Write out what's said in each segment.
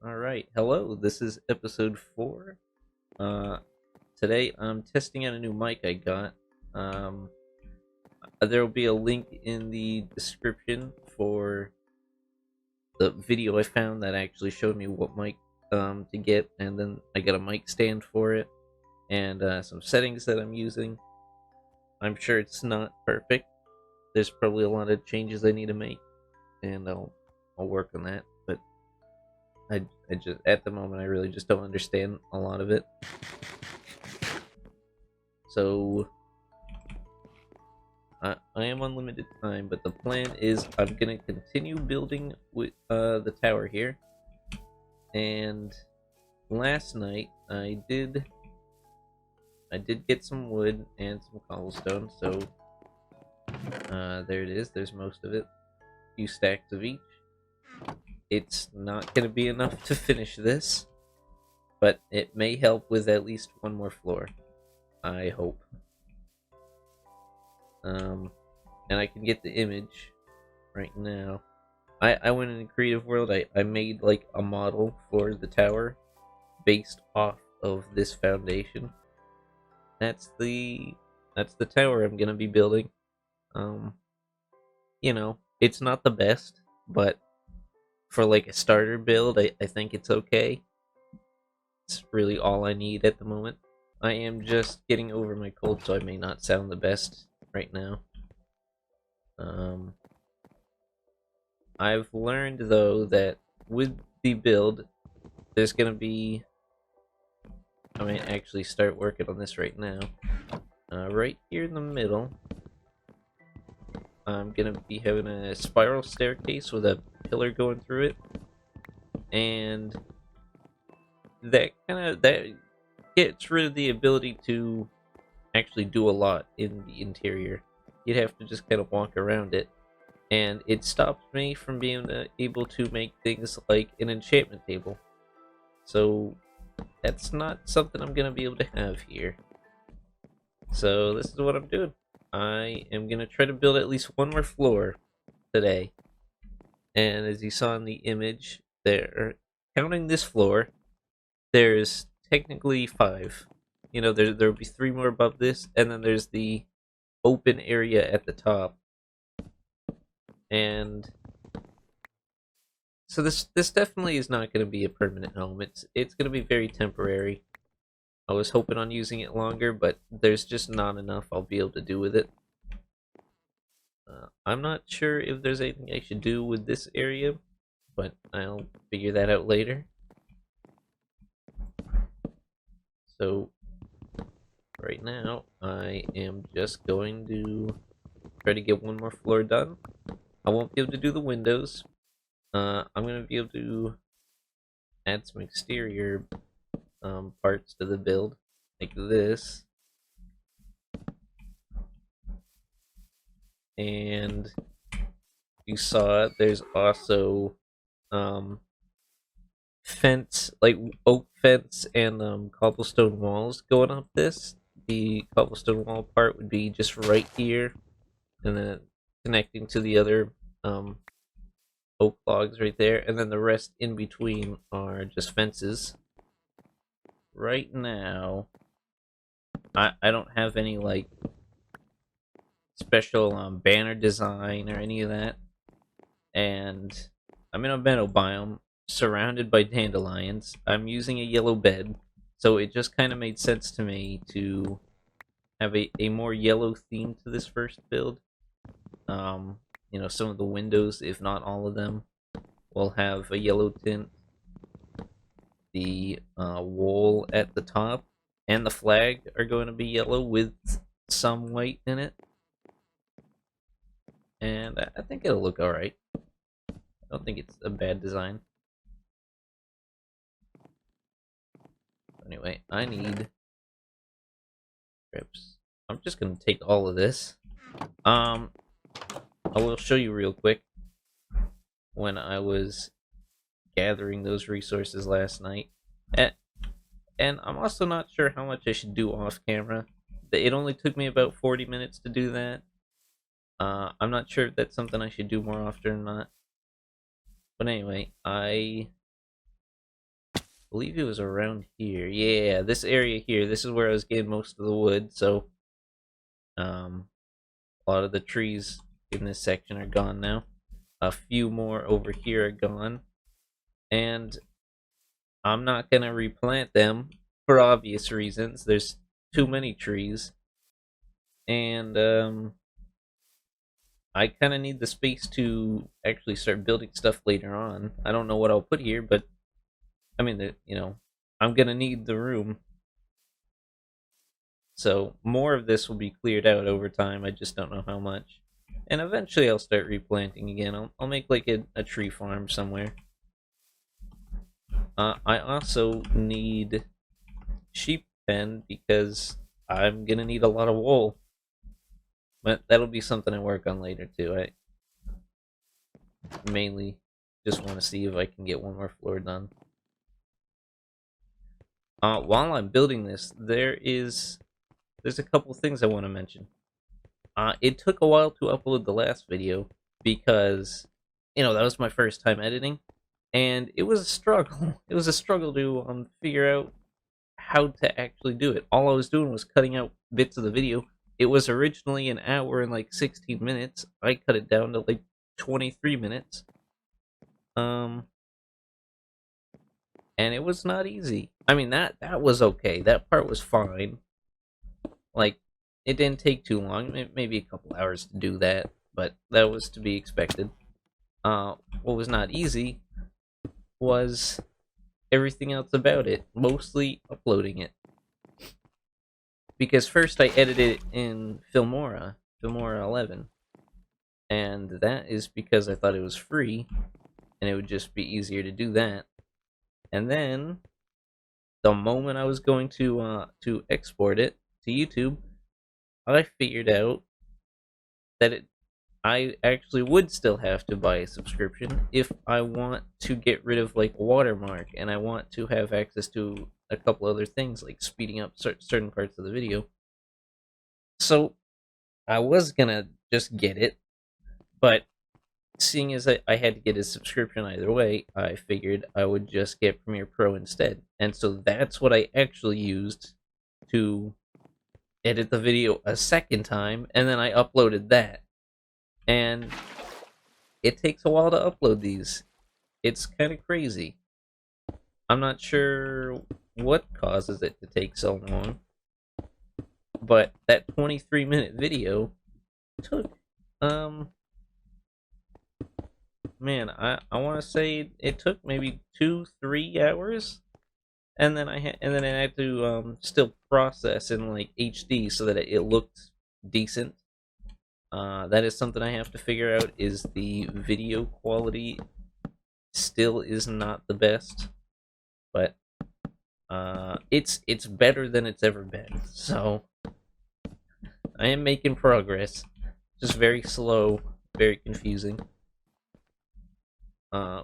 All right. Hello. This is episode 4. Uh Today I'm testing out a new mic I got. Um there will be a link in the description for the video I found that actually showed me what mic to get, and then I got a mic stand for it and some settings that I'm using. I'm sure it's not perfect. There's probably a lot of changes I need to make, and I'll work on that, but I just at the moment I really just don't understand a lot of it. So I am on limited time, but the plan is I'm gonna continue building with the tower here. And last night I did get some wood and some cobblestone, so there it is. There's most of it. A few stacks of each. It's not gonna be enough to finish this, but it may help with at least one more floor. I hope. Um, and I can get the image right now. I went in a creative world. I made like a model for the tower based off of this foundation. That's the that's the tower I'm gonna be building. Um, it's not the best, but for like a starter build, I think it's okay. It's really all I need at the moment. I am just getting over my cold, so I may not sound the best right now. Um, I've learned though that with the build, there's gonna be I might actually start working on this right now. Right here in the middle, I'm gonna be having a spiral staircase with a pillar going through it, and that gets rid of the ability to actually do a lot in the interior. You'd have to just kind of walk around it, and it stops me from being able to make things like an enchantment table. So that's not something I'm gonna be able to have here. So this is what I'm doing. I am gonna try to build at least one more floor today. And as you saw in the image, there, counting this floor, there's technically 5. There'll be 3 more above this, and then there's the open area at the top. And so this definitely is not going to be a permanent home. It's going to be very temporary. I was hoping on using it longer, but there's just not enough I'll be able to do with it. I'm not sure if there's anything I should do with this area, but I'll figure that out later. So, right now, I am just going to try to get one more floor done. I won't be able to do the windows. I'm going to be able to add some exterior parts to the build, like this. And you saw it, there's also um, fence, like oak fence and cobblestone walls going up this. The cobblestone wall part would be just right here, and then connecting to the other um, oak logs right there, and then the rest in between are just fences. Right now, I don't have any like special banner design or any of that, and I'm in a meadow biome surrounded by dandelions. I'm using a yellow bed, so it just kind of made sense to me to have a more yellow theme to this first build. Some of the windows, if not all of them, will have a yellow tint. The wall at the top and the flag are going to be yellow with some white in it, and I think it'll look all right. I don't think it's a bad design. Anyway, I need strips. I'm just gonna take all of this. Um, I will show you real quick when I was gathering those resources last night. And, and I'm also not sure how much I should do off camera. It only took me about 40 minutes to do that. I'm not sure if that's something I should do more often or not. But anyway, I believe it was around here. Yeah, this area here. This is where I was getting most of the wood. So, a lot of the trees in this section are gone now. A few more over here are gone, and I'm not gonna replant them for obvious reasons. There's too many trees, and I kind of need the space to actually start building stuff later on. I don't know what I'll put here, but I mean, I'm gonna need the room. So more of this will be cleared out over time. I just don't know how much. And eventually I'll start replanting again. I'll make like a tree farm somewhere. I also need sheep pen because I'm gonna need a lot of wool. But that'll be something I work on later too. I mainly just want to see if I can get one more floor done. While I'm building this, there's a couple things I want to mention. It took a while to upload the last video because, that was my first time editing, and it was a struggle. It was a struggle to figure out how to actually do it. All I was doing was cutting out bits of the video. It was originally an hour and like 16 minutes. I cut it down to like 23 minutes. And it was not easy. I mean, that was okay. That part was fine. Like, it didn't take too long. Maybe a couple hours to do that, but that was to be expected. What was not easy was everything else about it, mostly uploading it. Because first I edited it in Filmora 11, and that is because I thought it was free, and it would just be easier to do that. And then, the moment I was going to export it to YouTube, I figured out that I actually would still have to buy a subscription if I want to get rid of like watermark, and I want to have access to a couple other things like speeding up certain parts of the video. So I was gonna just get it, but seeing as I had to get a subscription either way, I figured I would just get Premiere Pro instead. And so that's what I actually used to edit the video a second time, and then I uploaded that. And it takes a while to upload these. It's kind of crazy. I'm not sure what causes it to take so long, but that 23-minute video took, man, I want to say it took maybe 2-3 hours, and then I had to still process in like HD so that it looked decent. That is something I have to figure out. Is the video quality still is not the best, but it's better than it's ever been. So I am making progress, just very slow, very confusing.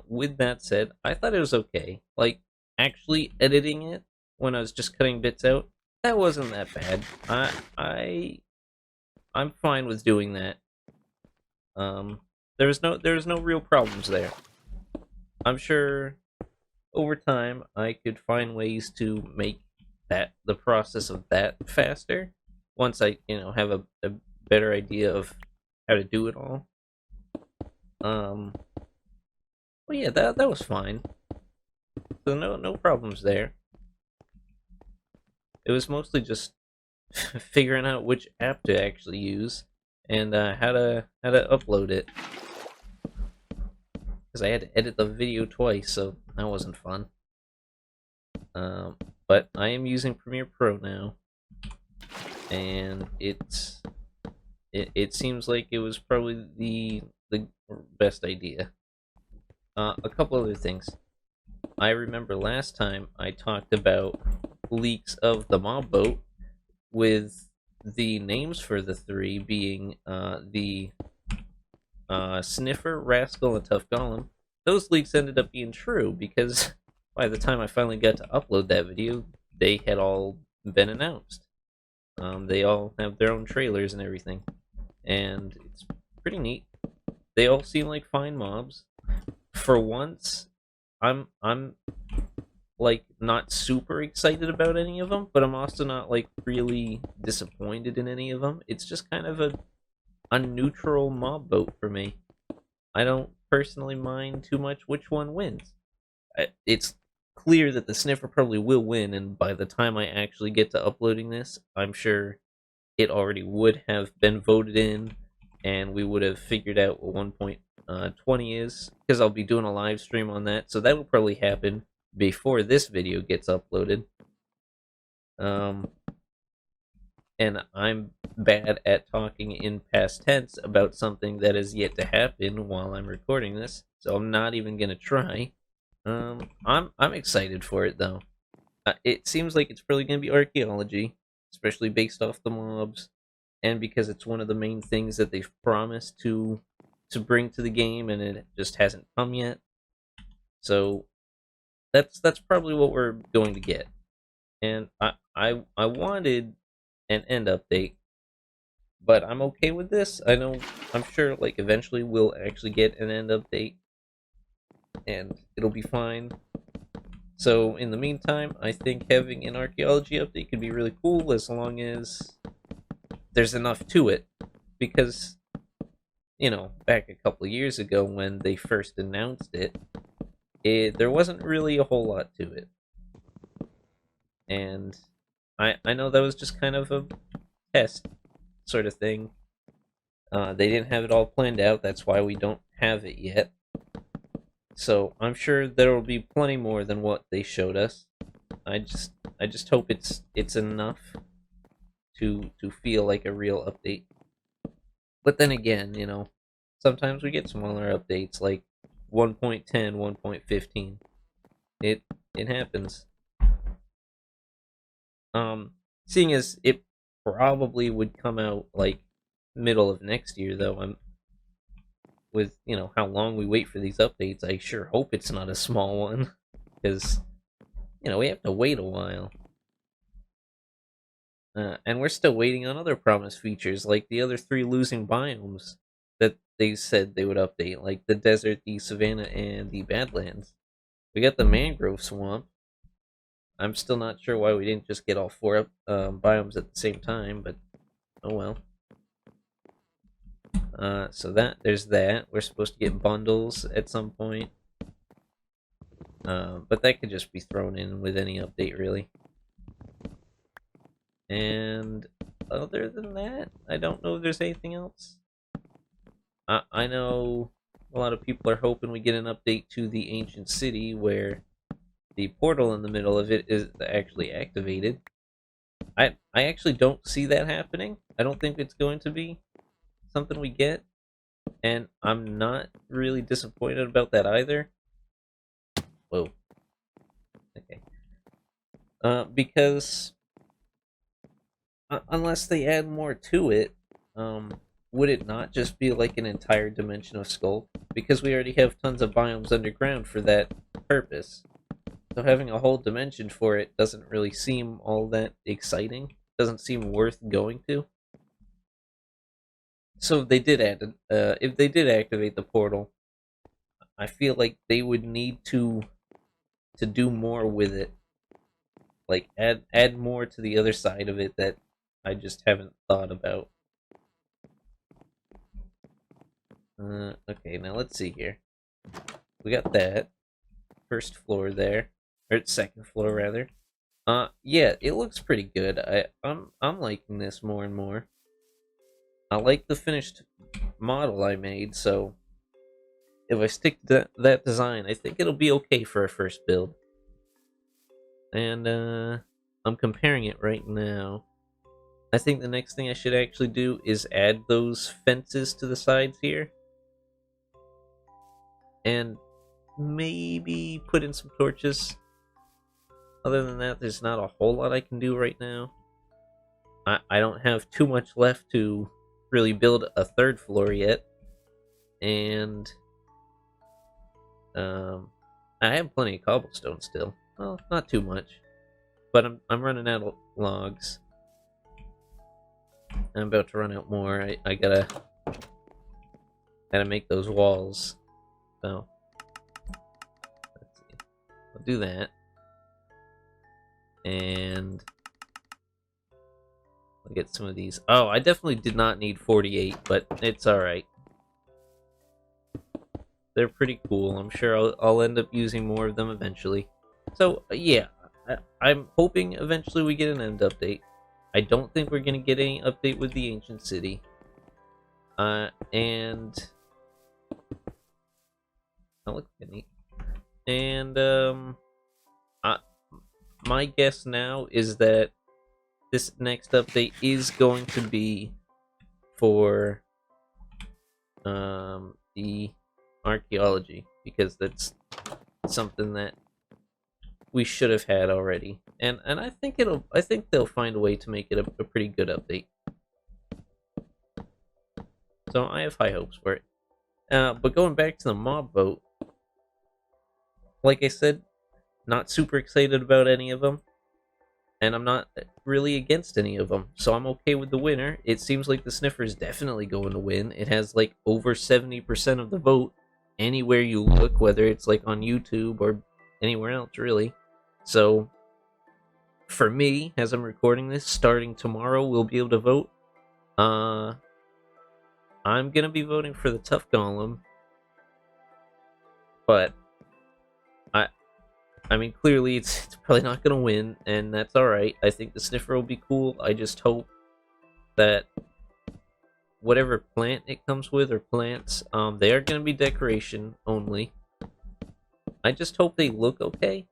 With that said, I thought it was okay. Like, actually editing it when I was just cutting bits out, that wasn't that bad. I'm fine with doing that. There was no real problems there. I'm sure over time I could find ways to make the process of that faster once I have a better idea of how to do it all. Well, yeah, that was fine. So no problems there. It was mostly just figuring out which app to actually use and how to upload it, because I had to edit the video twice, so that wasn't fun. But I am using Premiere Pro now, and it seems like it was probably the best idea. A couple other things. I remember last time I talked about leaks of the mob boat, with the names for the three being the Sniffer, Rascal, and Tough Golem. Those leaks ended up being true because by the time I finally got to upload that video, they had all been announced. They all have their own trailers and everything, and it's pretty neat. They all seem like fine mobs. For once, I'm like not super excited about any of them, but I'm also not like really disappointed in any of them. It's just kind of a neutral mob vote for me. I don't personally mind too much which one wins. It's clear that the sniffer probably will win, and by the time I actually get to uploading this, I'm sure it already would have been voted in, and we would have figured out what 1.20 is, because I'll be doing a live stream on that, so that will probably happen before this video gets uploaded. And I'm bad at talking in past tense about something that is yet to happen while I'm recording this, so I'm not even gonna try. I'm excited for it though. It seems like it's probably gonna be archaeology, especially based off the mobs, and because it's one of the main things that they've promised to bring to the game, and it just hasn't come yet. So that's probably what we're going to get. And I wanted an end update, but I'm okay with this. I'm sure like eventually we'll actually get an end update, and it'll be fine. So in the meantime, I think having an archaeology update could be really cool as long as there's enough to it, because back a couple of years ago when they first announced it, there wasn't really a whole lot to it, and I know that was just kind of a test sort of thing. They didn't have it all planned out. That's why we don't have it yet. So I'm sure there will be plenty more than what they showed us. I just hope it's enough to feel like a real update. But then again, sometimes we get smaller updates like 1.10, 1.15. It happens. Seeing as it probably would come out like middle of next year, though, with how long we wait for these updates, I sure hope it's not a small one, because we have to wait a while. And we're still waiting on other promised features, like the other 3 losing biomes that they said they would update, like the desert, the savanna, and the badlands. We got the mangrove swamp. I'm still not sure why we didn't just get all 4 biomes at the same time, but oh well. So there's that. We're supposed to get bundles at some point. But that could just be thrown in with any update, really. And other than that, I don't know if there's anything else. I know a lot of people are hoping we get an update to the ancient city where the portal in the middle of it is actually activated. I actually don't see that happening. I don't think it's going to be something we get, and I'm not really disappointed about that either. Whoa. Okay. Because unless they add more to it, would it not just be like an entire dimension of Skulk? Because we already have tons of biomes underground for that purpose. So having a whole dimension for it doesn't really seem all that exciting. Doesn't seem worth going to. So if they did if they did activate the portal, I feel like they would need to do more with it. Like add more to the other side of it that I just haven't thought about. Okay, now let's see here. We got that first floor there, or second floor rather. Yeah, it looks pretty good. I'm liking this more and more. I like the finished model I made, so if I stick to that design, I think it'll be okay for a first build. And I'm comparing it right now. I think the next thing I should actually do is add those fences to the sides here. And maybe put in some torches. Other than that, there's not a whole lot I can do right now. I don't have too much left to really build a third floor yet. And I have plenty of cobblestone still. Well, not too much. But I'm running out of logs. I'm about to run out more. I gotta make those walls. So let's see. I'll do that. and I'll get some of these. Oh, I definitely did not need 48, but it's alright. They're pretty cool. I'm sure I'll end up using more of them eventually. So, yeah, I'm hoping eventually we get an end update. I don't think we're going to get any update with the Ancient City. And... that looks neat. And, my guess now is that this next update is going to be for, the archaeology, because that's something that we should have had already. And I think they'll find a way to make it a pretty good update. So I have high hopes for it. But going back to the mob vote, like I said, not super excited about any of them, and I'm not really against any of them, so I'm okay with the winner. It seems like the Sniffer is definitely going to win. It has like over 70% of the vote anywhere you look, whether it's like on YouTube or anywhere else, really. So for me, as I'm recording this, starting tomorrow, we'll be able to vote. I'm gonna be voting for the Tough Golem, but I mean, clearly it's probably not gonna win, and that's alright. I think the Sniffer will be cool. I just hope that whatever plant it comes with, or plants, they are gonna be decoration only. I just hope they look okay,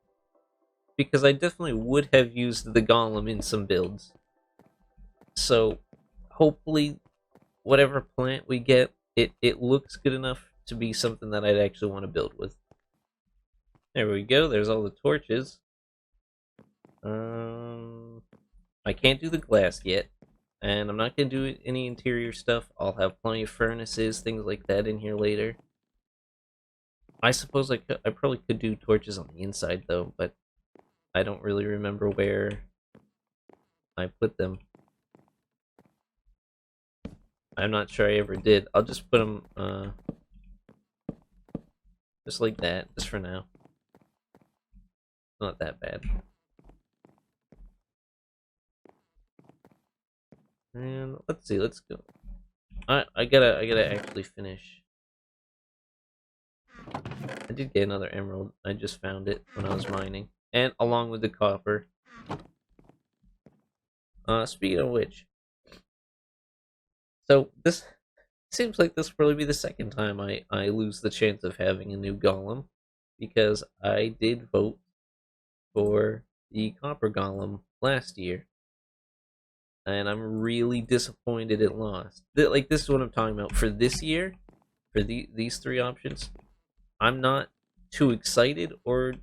because I definitely would have used the Golem in some builds. So, hopefully, whatever plant we get, it looks good enough to be something that I'd actually want to build with. There we go, there's all the torches. I can't do the glass yet, and I'm not going to do any interior stuff. I'll have plenty of furnaces, things like that in here later. I suppose I probably could do torches on the inside, though, but I don't really remember where I put them. I'm not sure I ever did. I'll just put them, just like that, just for now. Not that bad. And let's see, let's go. I gotta actually finish. I did get another emerald. I just found it when I was mining. And along with the copper. Speaking of which. So this seems like this will probably be the second time I lose the chance of having a new golem. Because I did vote for the copper golem last year, and I'm really disappointed it lost. Like, this is what I'm talking about for this year, for these three options. I'm not too excited or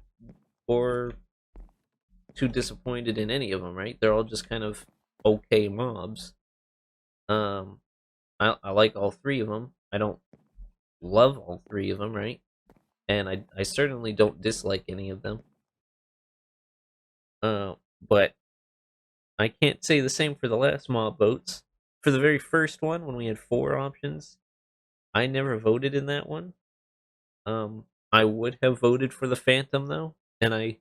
too disappointed in any of them, right? They're all just kind of okay mobs. I like all three of them. I don't love all three of them, right? And I certainly don't dislike any of them. But I can't say the same for the last mob votes. For the very first one, when we had 4 options, I never voted in that one. I would have voted for the Phantom, though, and I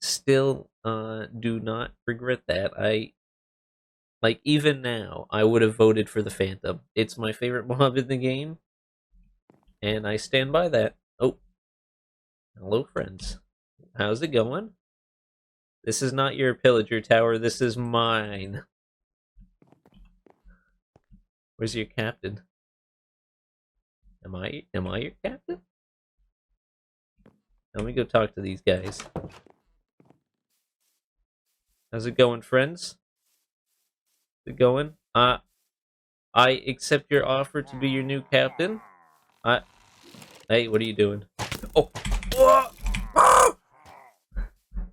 still do not regret that. Like, even now, I would have voted for the Phantom. It's my favorite mob in the game, and I stand by that. Oh, hello, friends. How's it going? This is not your pillager tower, this is mine. Where's your captain? Am I your captain? Let me go talk to these guys. How's it going, friends? How's it going? I accept your offer to be your new captain. Hey, what are you doing? Oh!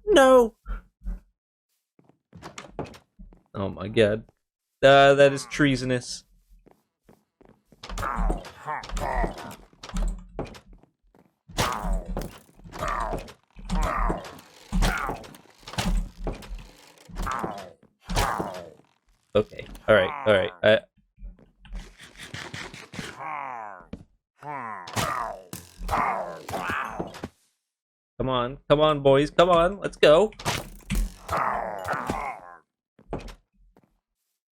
No! Oh my god. That is treasonous. Okay, alright. Come on. Come on, boys. Come on. Let's go.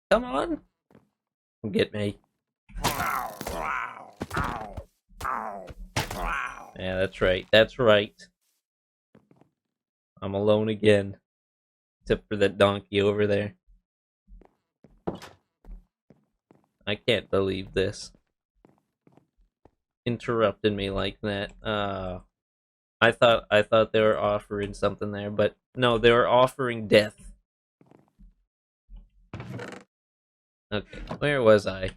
Come on. Get me. Yeah, that's right. That's right. I'm alone again. Except for that donkey over there. I can't believe this. Interrupted me like that. I thought they were offering something there, but no, they were offering death. Okay, where was I? I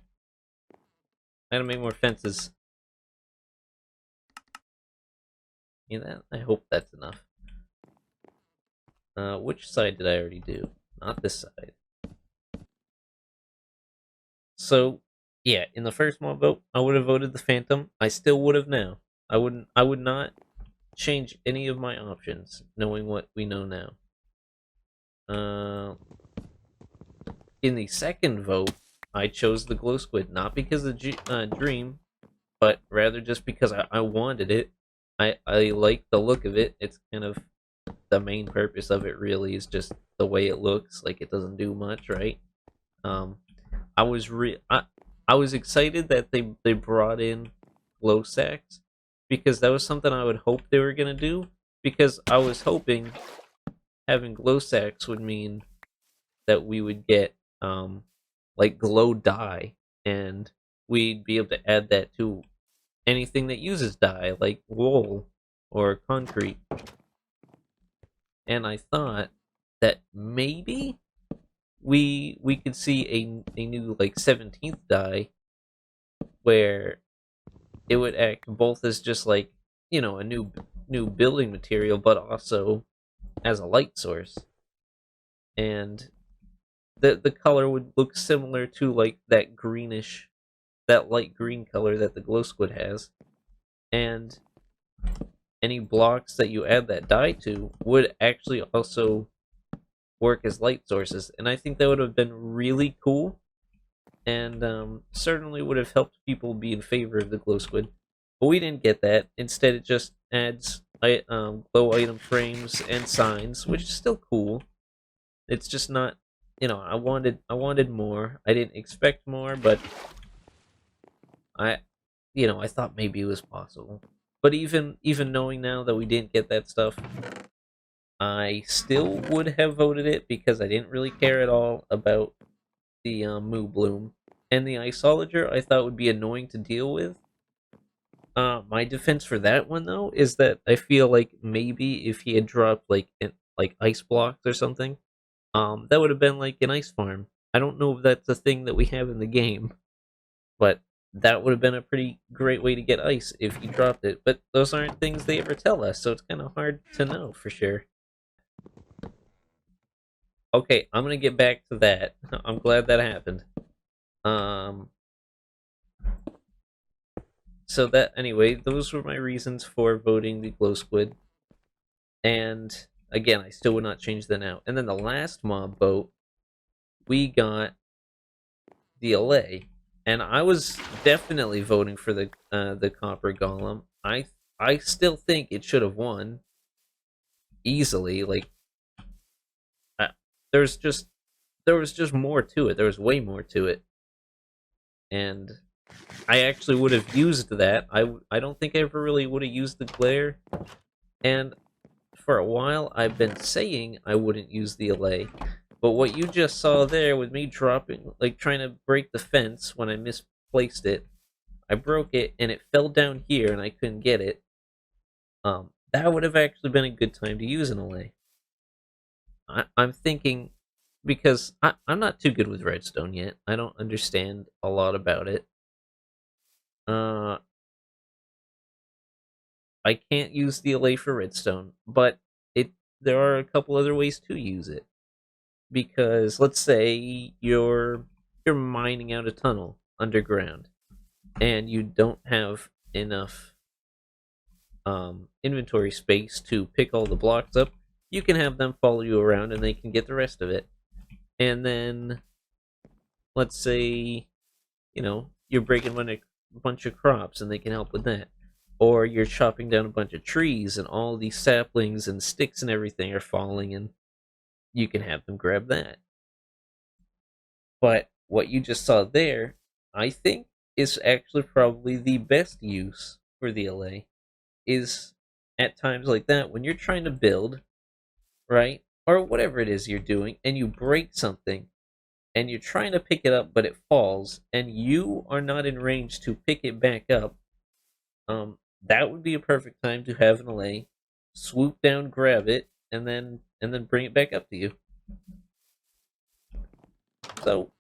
gotta make more fences. You know, I hope that's enough. Which side did I already do? Not this side. So, yeah, in the first mob vote, I would have voted the Phantom. I still would have now. I would not change any of my options, knowing what we know now. In the second vote, I chose the Glow Squid, not because of Dream, but rather just because I wanted it. I like the look of it. It's kind of the main purpose of it. Really, is just the way it looks. Like it doesn't do much, right? I was excited that they brought in glow sacks because that was something I would hope they were gonna do. Because I was hoping having glow sacks would mean that we would get like glow dye, and we'd be able to add that to anything that uses dye, like wool or concrete. And I thought that maybe we could see a new like 17th dye where it would act both as just like, you know, a new building material, but also as a light source. And the color would look similar to like that greenish, that light green color that the glow squid has. And any blocks that you add that dye to would actually also work as light sources, and I think that would have been really cool, and certainly would have helped people be in favor of the glow squid. But we didn't get that. Instead, it just adds glow item frames and signs, which is still cool. It's just not, you know, I wanted more. I didn't expect more, but I, you know, I thought maybe it was possible. But even knowing now that we didn't get that stuff, I still would have voted it because I didn't really care at all about the Moo Bloom. And the Isolager I thought would be annoying to deal with. My defense for that one though is that I feel like maybe if he had dropped like ice blocks or something, that would have been like an ice farm. I don't know if that's a thing that we have in the game, but that would have been a pretty great way to get ice if he dropped it. But those aren't things they ever tell us, so it's kind of hard to know for sure. Okay, I'm gonna get back to that. I'm glad that happened. So that, anyway, those were my reasons for voting the glow squid. And again, I still would not change that now. And then the last mob vote, we got the Allay, and I was definitely voting for the Copper Golem. I still think it should have won easily. Like, there was just more to it. There was way more to it, and I actually would have used that. I don't think I ever really would have used the glare, and for a while I've been saying I wouldn't use the Allay. But what you just saw there with me dropping, like trying to break the fence when I misplaced it, I broke it and it fell down here and I couldn't get it. That would have actually been a good time to use an Allay. I'm thinking, because I'm not too good with redstone yet. I don't understand a lot about it. I can't use the Allay for redstone, but there are a couple other ways to use it. Because let's say you're mining out a tunnel underground and you don't have enough inventory space to pick all the blocks up, you can have them follow you around and they can get the rest of it. And then let's say, you know, you're breaking a bunch of crops and they can help with that. or you're chopping down a bunch of trees and all these saplings and sticks and everything are falling, and you can have them grab that. But what you just saw there, I think, is actually probably the best use for the allay, is at times like that when you're trying to build, right? Or whatever it is you're doing, and you break something, and you're trying to pick it up, but it falls, and you are not in range to pick it back up. That would be a perfect time to have an allay, swoop down, grab it, and then bring it back up to you. So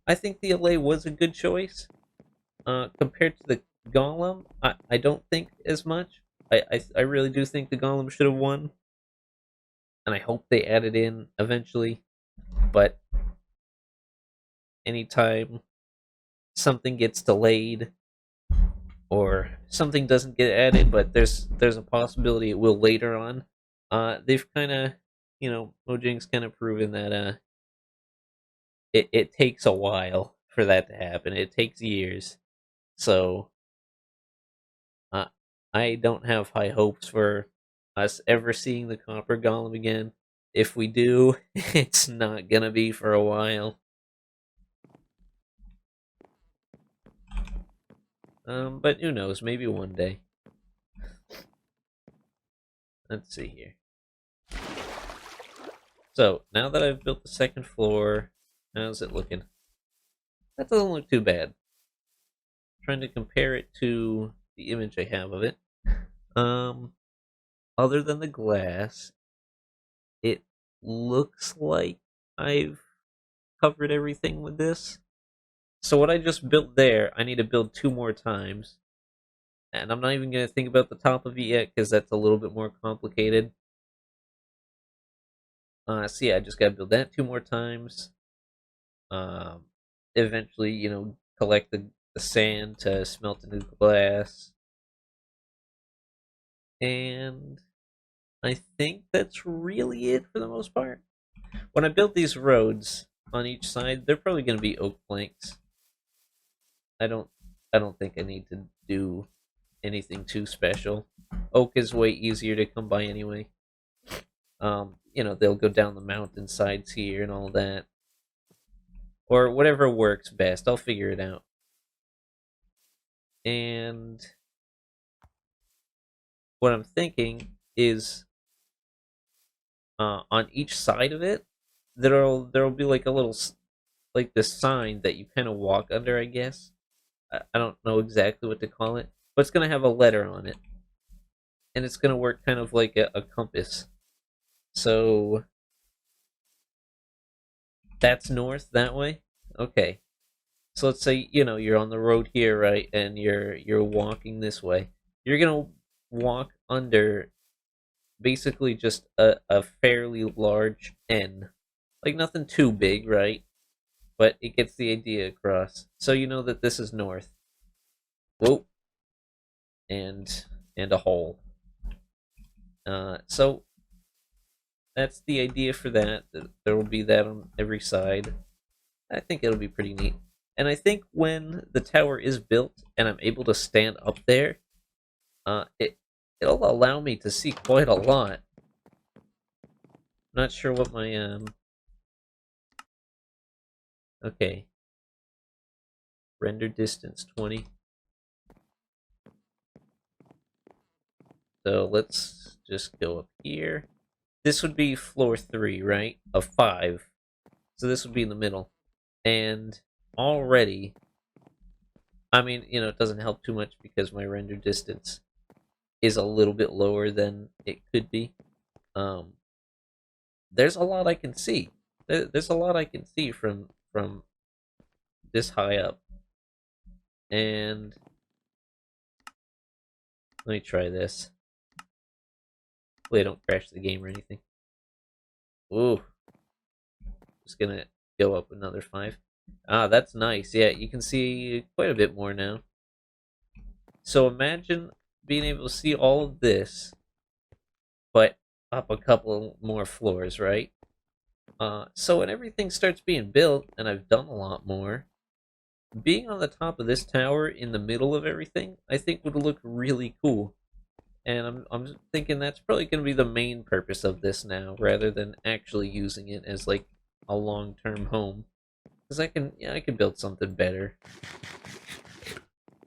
I think the allay was a good choice. Compared to the golem, I don't think as much. I really do think the golem should have won, and I hope they add it in eventually. But anytime something gets delayed or something doesn't get added, but there's a possibility it will later on, they've kind of, Mojang's kind of proven that it takes a while for that to happen. It takes years. So uh, I don't have high hopes for us ever seeing the Copper Golem again. If we do, it's not gonna be for a while. But who knows? Maybe one day. Let's see here. So now that I've built the second floor, how's it looking? That doesn't look too bad. Trying to compare it to the image I have of it. Other than the glass, it looks like I've covered everything with this. So what I just built there, I need to build 2 more times. And I'm not even going to think about the top of it yet, because that's a little bit more complicated. So yeah, I just got to build that 2 more times. Eventually, collect the sand to smelt into the glass. And I think that's really it for the most part. When I build these roads on each side, they're probably going to be oak planks. I don't think I need to do anything too special. Oak is way easier to come by anyway. They'll go down the mountain sides here and all that. Or whatever works best. I'll figure it out. And what I'm thinking is on each side of it, there'll be like a little, like this sign that you kind of walk under, I guess. I don't know exactly what to call it, but it's gonna have a letter on it, and it's gonna work kind of like a compass. So that's north that way. Okay. So let's say you're on the road here, right, and you're walking this way. You're gonna walk under basically just a fairly large N, like nothing too big, right? But it gets the idea across. So you know that this is north. Whoa. And a hole. So that's the idea for that. There will be that on every side. I think it'll be pretty neat. And I think when the tower is built and I'm able to stand up there, it'll allow me to see quite a lot. Not sure what my okay. Render distance 20. So let's just go up here. This would be floor 3, right? Of 5. So this would be in the middle. And already, I mean, it doesn't help too much because my render distance is a little bit lower than it could be. There's a lot I can see. There's a lot I can see from this high up. And let me try this. Hopefully I don't crash the game or anything. Ooh. Just gonna go up another 5. Ah, that's nice. Yeah, you can see quite a bit more now. So imagine being able to see all of this, but up a couple more floors, right? So when everything starts being built, and I've done a lot more, being on the top of this tower in the middle of everything, I think would look really cool. And I'm thinking that's probably going to be the main purpose of this now, rather than actually using it as like a long-term home. Because I can build something better.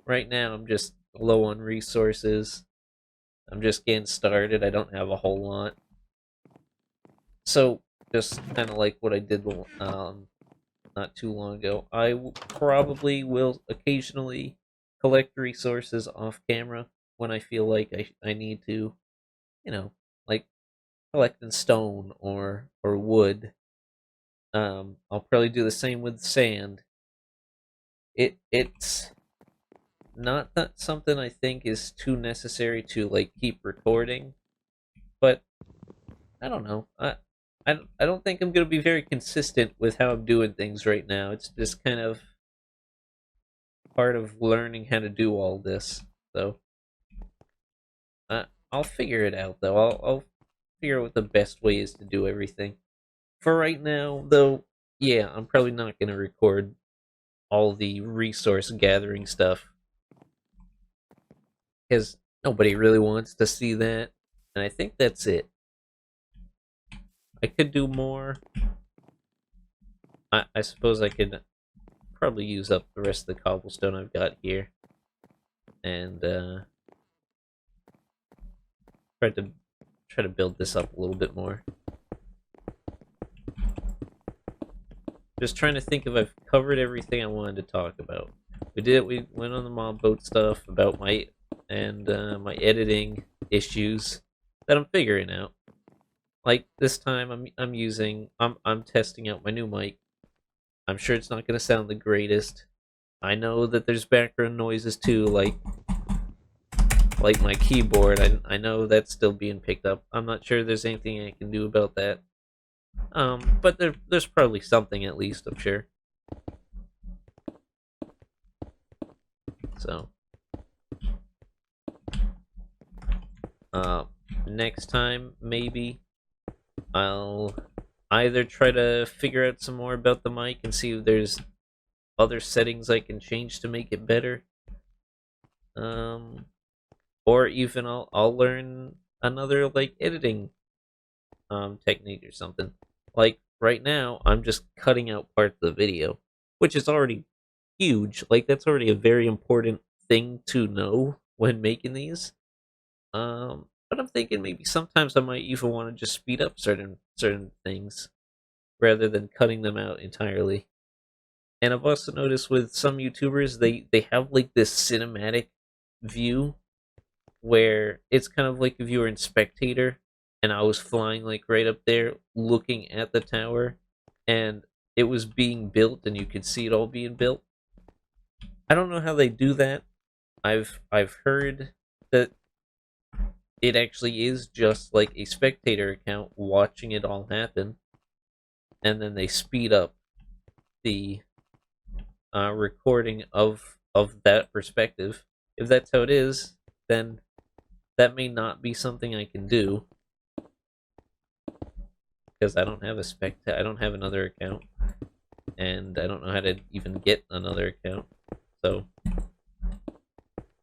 Right now, I'm just low on resources. I'm just getting started. I don't have a whole lot. So, just kind of like what I did not too long ago, probably will occasionally collect resources off camera when I feel like I need to, you know, like collecting stone or wood. I'll probably do the same with sand. It's not that something I think is too necessary to like keep recording, but I don't know. I don't think I'm gonna be very consistent with how I'm doing things right now. It's just kind of part of learning how to do all this. So I'll figure it out though. I'll figure out what the best way is to do everything. For right now, though, yeah, I'm probably not gonna record all the resource gathering stuff because nobody really wants to see that. And I think that's it. I could do more. I suppose I could probably use up the rest of the cobblestone I've got here. And try to build this up a little bit more. Just trying to think if I've covered everything I wanted to talk about. We went on the mob boat stuff about my editing issues that I'm figuring out. Like this time I'm testing out my new mic. I'm sure it's not gonna sound the greatest. I know that there's background noises too, like my keyboard. I know that's still being picked up. I'm not sure there's anything I can do about that. But there's probably something at least, I'm sure. So, next time maybe I'll either try to figure out some more about the mic and see if there's other settings I can change to make it better. Or even I'll learn another like editing technique or something. Like right now, I'm just cutting out parts of the video, which is already huge. Like that's already a very important thing to know when making these. But I'm thinking maybe sometimes I might even want to just speed up certain things rather than cutting them out entirely. And I've also noticed with some YouTubers they have like this cinematic view where it's kind of like if you were in spectator and I was flying like right up there looking at the tower and it was being built and you could see it all being built. I don't know how they do that. I've heard that it actually is just like a spectator account watching it all happen and then they speed up the recording of that perspective. If that's how it is, then that may not be something I can do because I don't have I don't have another account, and I don't know how to even get another account. So,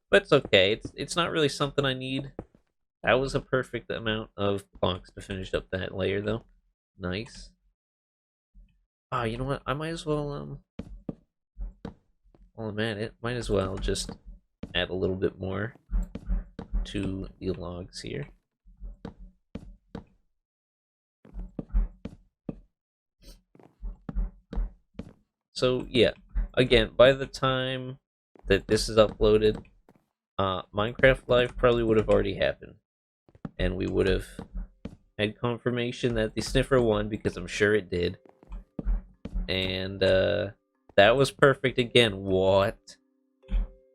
but it's okay. It's not really something I need. That was a perfect amount of blocks to finish up that layer, though. Nice. Ah, you know what? I might as well while I'm at it, might as well just add a little bit more to the logs here. So yeah, again, by the time that this is uploaded, Minecraft Live probably would have already happened, and we would have had confirmation that the Sniffer won because I'm sure it did, and that was perfect again. What?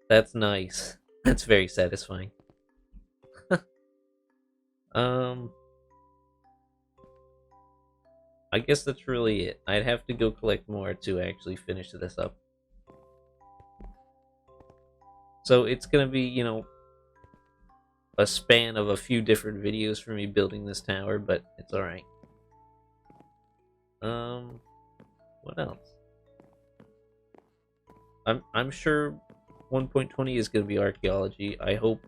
That's nice. That's very satisfying. I guess that's really it. I'd have to go collect more to actually finish this up. So it's gonna be, you know, a span of a few different videos for me building this tower, but it's alright. What else? I'm sure 1.20 is going to be archaeology. I hope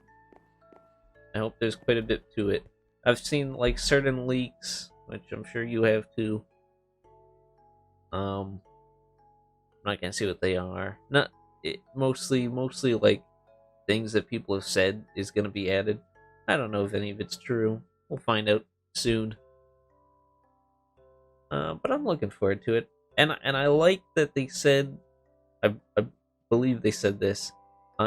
there's quite a bit to it. I've seen like certain leaks, which I'm sure you have too. I'm not gonna say what they are. Not mostly like things that people have said is gonna be added. I don't know if any of it's true. We'll find out soon. But I'm looking forward to it, and I like that they said. I believe they said this.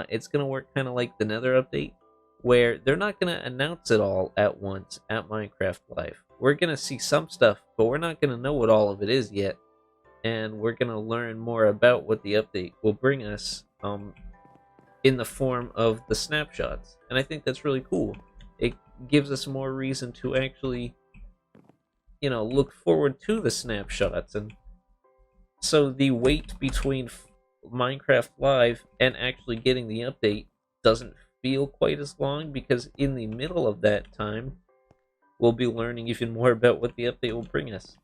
It's gonna work kind of like the Nether update, where they're not gonna announce it all at once at Minecraft Live. We're gonna see some stuff, but we're not gonna know what all of it is yet, and we're gonna learn more about what the update will bring us. In the form of the snapshots, and I think that's really cool. It gives us more reason to actually, look forward to the snapshots, and so the wait between Minecraft Live and actually getting the update doesn't feel quite as long, because in the middle of that time, we'll be learning even more about what the update will bring us.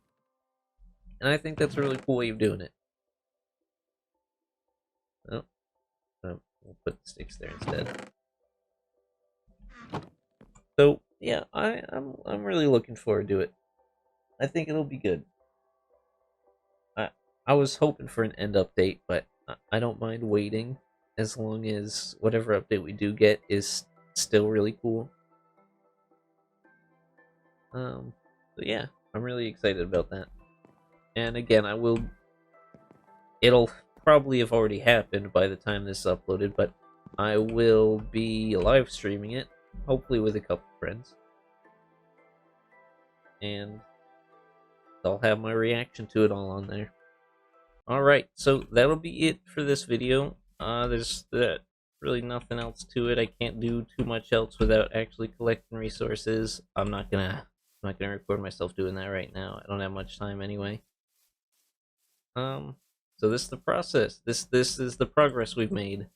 And I think that's a really cool way of doing it. Oh, we'll put the sticks there instead. So yeah, I'm really looking forward to it. I think it'll be good. I was hoping for an end update, but I don't mind waiting as long as whatever update we do get is still really cool. So yeah, I'm really excited about that. And again, it'll probably have already happened by the time this is uploaded, but I will be live streaming it, hopefully with a couple friends. And I'll have my reaction to it all on there. Alright, so that'll be it for this video. There's really nothing else to it. I can't do too much else without actually collecting resources. I'm not gonna record myself doing that right now. I don't have much time anyway. So this is the process. This is the progress we've made.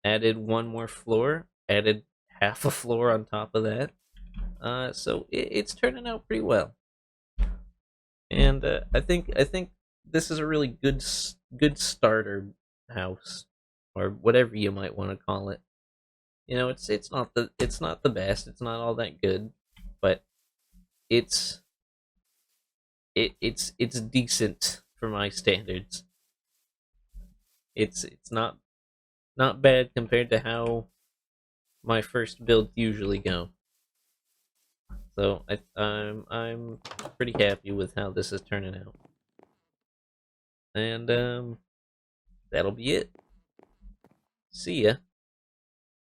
Added one more floor, added half a floor on top of that. So it's turning out pretty well. And I think this is a really good starter house, or whatever you might want to call it. It's not the best. It's not all that good, but it's decent for my standards. It's not bad compared to how my first builds usually go. So I'm pretty happy with how this is turning out. And that'll be it. See ya.